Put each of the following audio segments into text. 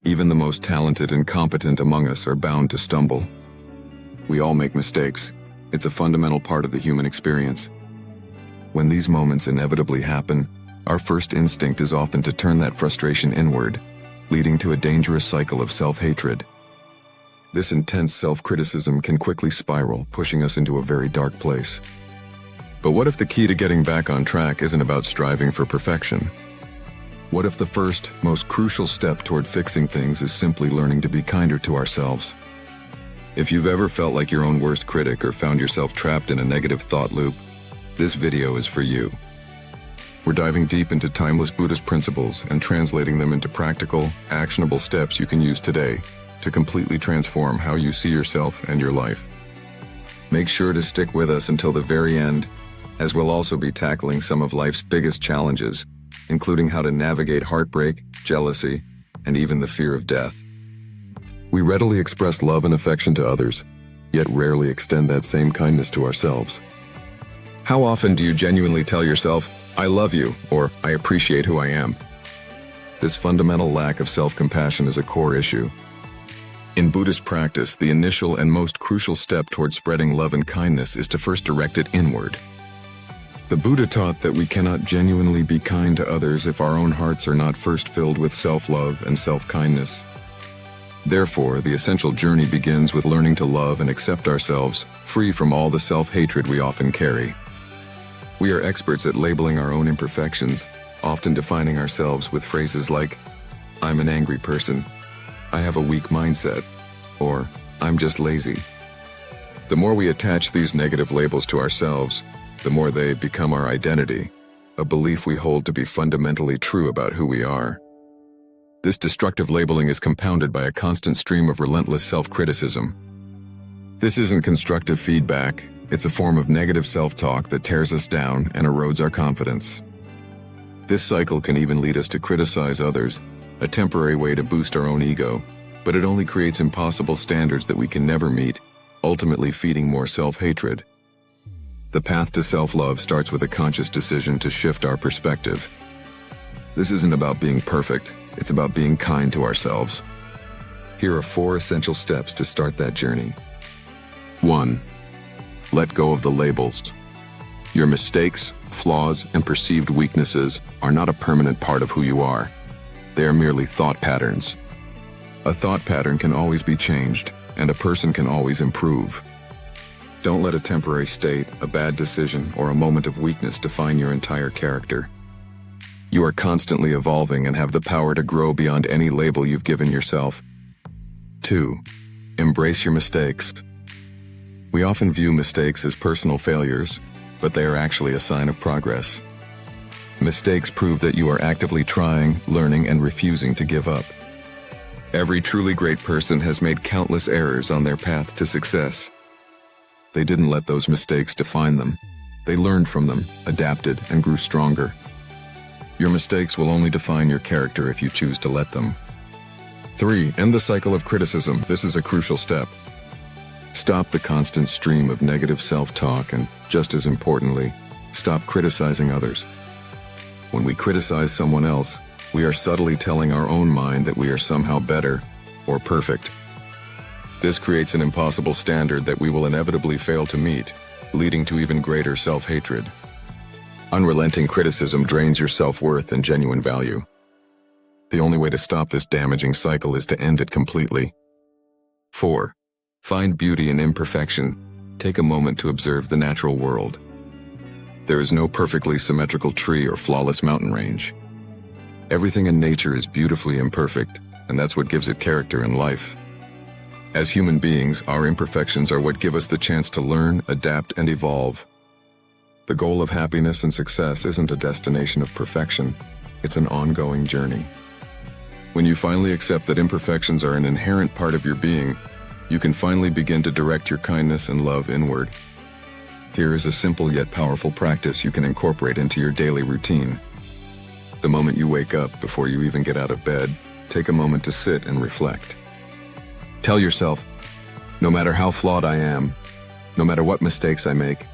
Even the most talented and competent among us are bound to stumble. We all make mistakes. It's a fundamental part of the human experience. When these moments inevitably happen, our first instinct is often to turn that frustration inward, leading to a dangerous cycle of self-hatred. This intense self-criticism can quickly spiral, pushing us into a very dark place. But what if the key to getting back on track isn't about striving for perfection? What if the first, most crucial step toward fixing things is simply learning to be kinder to ourselves? If you've ever felt like your own worst critic or found yourself trapped in a negative thought loop, this video is for you. We're diving deep into timeless Buddhist principles and translating them into practical, actionable steps you can use today to completely transform how you see yourself and your life. Make sure to stick with us until the very end, as we'll also be tackling some of life's biggest challenges, including how to navigate heartbreak, jealousy, and even the fear of death. We readily express love and affection to others, yet rarely extend that same kindness to ourselves. How often do you genuinely tell yourself, "I love you," or "I appreciate who I am"? This fundamental lack of self-compassion is a core issue. In Buddhist practice, the initial and most crucial step toward spreading love and kindness is to first direct it inward. The Buddha taught that we cannot genuinely be kind to others if our own hearts are not first filled with self-love and self-kindness. Therefore, the essential journey begins with learning to love and accept ourselves, free from all the self-hatred we often carry. We are experts at labeling our own imperfections, often defining ourselves with phrases like, "I'm an angry person," "I have a weak mindset," or "I'm just lazy." The more we attach these negative labels to ourselves, the more they become our identity, a belief we hold to be fundamentally true about who we are. This destructive labeling is compounded by a constant stream of relentless self-criticism. This isn't constructive feedback, it's a form of negative self-talk that tears us down and erodes our confidence. This cycle can even lead us to criticize others, a temporary way to boost our own ego, but it only creates impossible standards that we can never meet, ultimately feeding more self-hatred. The path to self-love starts with a conscious decision to shift our perspective. This isn't about being perfect, it's about being kind to ourselves. Here are 4 essential steps to start that journey. 1. Let go of the labels. Your mistakes, flaws, and perceived weaknesses are not a permanent part of who you are. They are merely thought patterns. A thought pattern can always be changed, and a person can always improve. Don't let a temporary state, a bad decision, or a moment of weakness define your entire character. You are constantly evolving and have the power to grow beyond any label you've given yourself. 2. Embrace your mistakes. We often view mistakes as personal failures, but they are actually a sign of progress. Mistakes prove that you are actively trying, learning, and refusing to give up. Every truly great person has made countless errors on their path to success. They didn't let those mistakes define them. They learned from them, adapted, and grew stronger. Your mistakes will only define your character if you choose to let them. 3. End the cycle of criticism. This is a crucial step. Stop the constant stream of negative self-talk and, just as importantly, stop criticizing others. When we criticize someone else, we are subtly telling our own mind that we are somehow better or perfect. This creates an impossible standard that we will inevitably fail to meet, leading to even greater self-hatred. Unrelenting criticism drains your self-worth and genuine value. The only way to stop this damaging cycle is to end it completely. 4. Find beauty in imperfection. Take a moment to observe the natural world. There is no perfectly symmetrical tree or flawless mountain range. Everything in nature is beautifully imperfect, and that's what gives it character in life. As human beings, our imperfections are what give us the chance to learn, adapt, and evolve. The goal of happiness and success isn't a destination of perfection, it's an ongoing journey. When you finally accept that imperfections are an inherent part of your being, you can finally begin to direct your kindness and love inward. Here is a simple yet powerful practice you can incorporate into your daily routine. The moment you wake up, before you even get out of bed, take a moment to sit and reflect. Tell yourself, no matter how flawed I am, no matter what mistakes I make,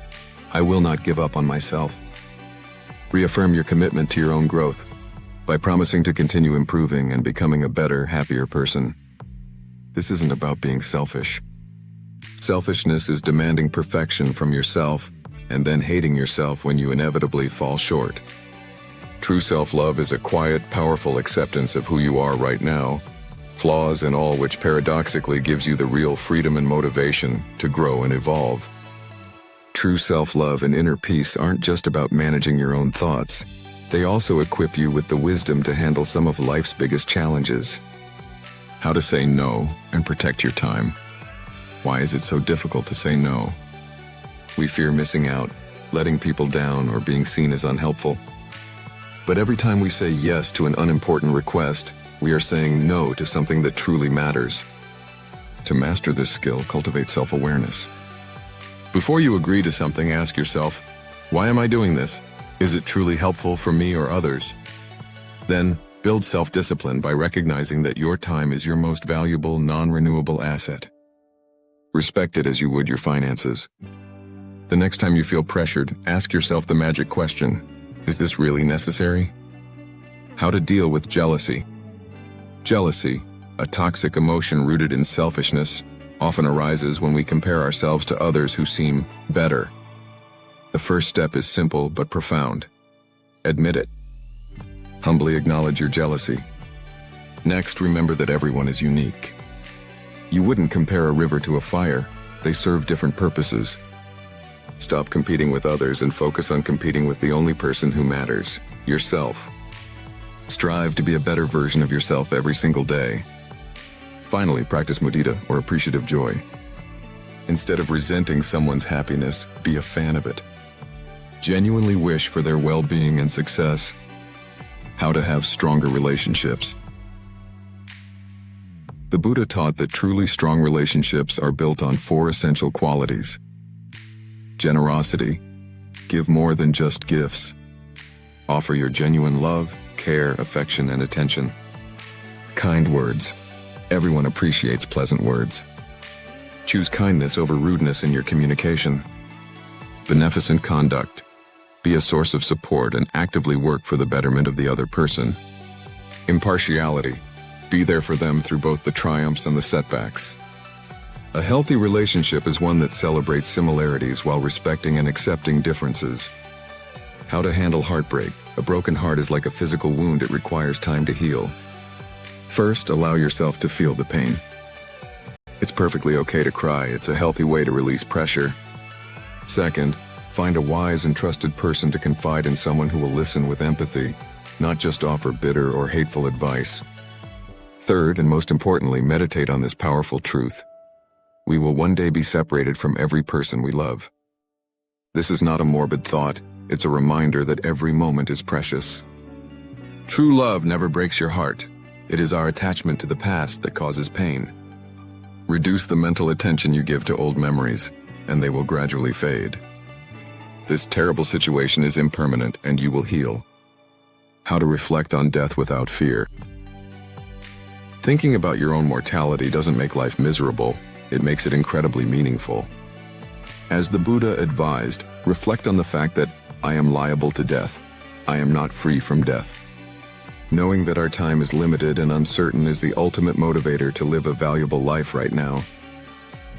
I will not give up on myself. Reaffirm your commitment to your own growth. by promising to continue improving and becoming a better, happier person. This isn't about being selfish. Selfishness is demanding perfection from yourself and then hating yourself when you inevitably fall short. True self-love is a quiet, powerful acceptance of who you are right now, flaws and all, which paradoxically gives you the real freedom and motivation to grow and evolve. True self-love and inner peace aren't just about managing your own thoughts. They also equip you with the wisdom to handle some of life's biggest challenges. How to say no and protect your time. Why is it so difficult to say no? We fear missing out, letting people down, or being seen as unhelpful. But every time we say yes to an unimportant request, we are saying no to something that truly matters. To master this skill, cultivate self-awareness. Before you agree to something, ask yourself, why am I doing this? Is it truly helpful for me or others? Then, build self-discipline by recognizing that your time is your most valuable, non-renewable asset. Respect it as you would your finances. The next time you feel pressured, ask yourself the magic question, is this really necessary? How to deal with jealousy. Jealousy, a toxic emotion rooted in selfishness, often arises when we compare ourselves to others who seem better. The first step is simple but profound. Admit it. Humbly acknowledge your jealousy. Next, remember that everyone is unique. You wouldn't compare a river to a fire. They serve different purposes. Stop competing with others and focus on competing with the only person who matters, yourself. Strive to be a better version of yourself every single day. Finally, practice mudita, or appreciative joy. Instead of resenting someone's happiness, be a fan of it. Genuinely wish for their well-being and success. How to have stronger relationships. The Buddha taught that truly strong relationships are built on 4 essential qualities. Generosity. Give more than just gifts. Offer your genuine love, care, affection, and attention. Kind words. Everyone appreciates pleasant words. Choose kindness over rudeness in your communication. Beneficent conduct. Be a source of support and actively work for the betterment of the other person. Impartiality. Be there for them through both the triumphs and the setbacks. A healthy relationship is one that celebrates similarities while respecting and accepting differences. How to handle heartbreak. A broken heart is like a physical wound. It requires time to heal. First, allow yourself to feel the pain. It's perfectly okay to cry. It's a healthy way to release pressure. Second, find a wise and trusted person to confide in, someone who will listen with empathy, not just offer bitter or hateful advice. Third, and most importantly, meditate on this powerful truth. We will one day be separated from every person we love. This is not a morbid thought. It's a reminder that every moment is precious. True love never breaks your heart. It is our attachment to the past that causes pain. Reduce the mental attention you give to old memories, and they will gradually fade. This terrible situation is impermanent, and you will heal. How to reflect on death without fear. Thinking about your own mortality doesn't make life miserable. It makes it incredibly meaningful. As the Buddha advised, reflect on the fact that I am liable to death. I am not free from death. Knowing that our time is limited and uncertain is the ultimate motivator to live a valuable life right now.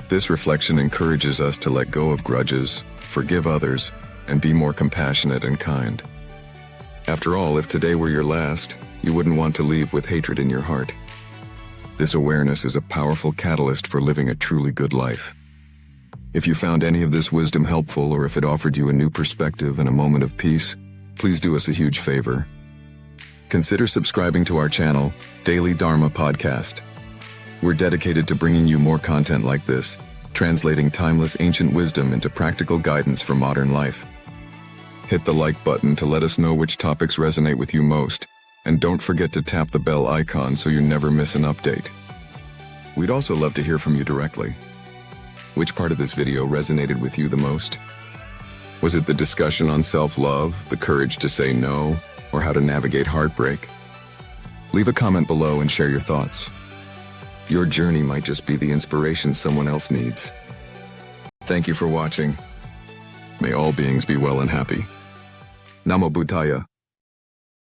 This reflection encourages us to let go of grudges, forgive others, and be more compassionate and kind. After all, if today were your last, you wouldn't want to leave with hatred in your heart. This awareness is a powerful catalyst for living a truly good life. If you found any of this wisdom helpful, or if it offered you a new perspective and a moment of peace, please do us a huge favor. Consider subscribing to our channel, Daily Dharma Podcast. We're dedicated to bringing you more content like this, translating timeless ancient wisdom into practical guidance for modern life. Hit the like button to let us know which topics resonate with you most, and don't forget to tap the bell icon so you never miss an update. We'd also love to hear from you directly. Which part of this video resonated with you the most? Was it the discussion on self-love, the courage to say no, or how to navigate heartbreak? Leave a comment below and share your thoughts. Your journey might just be the inspiration someone else needs. Thank you for watching. May all beings be well and happy. Namo Buddhaya.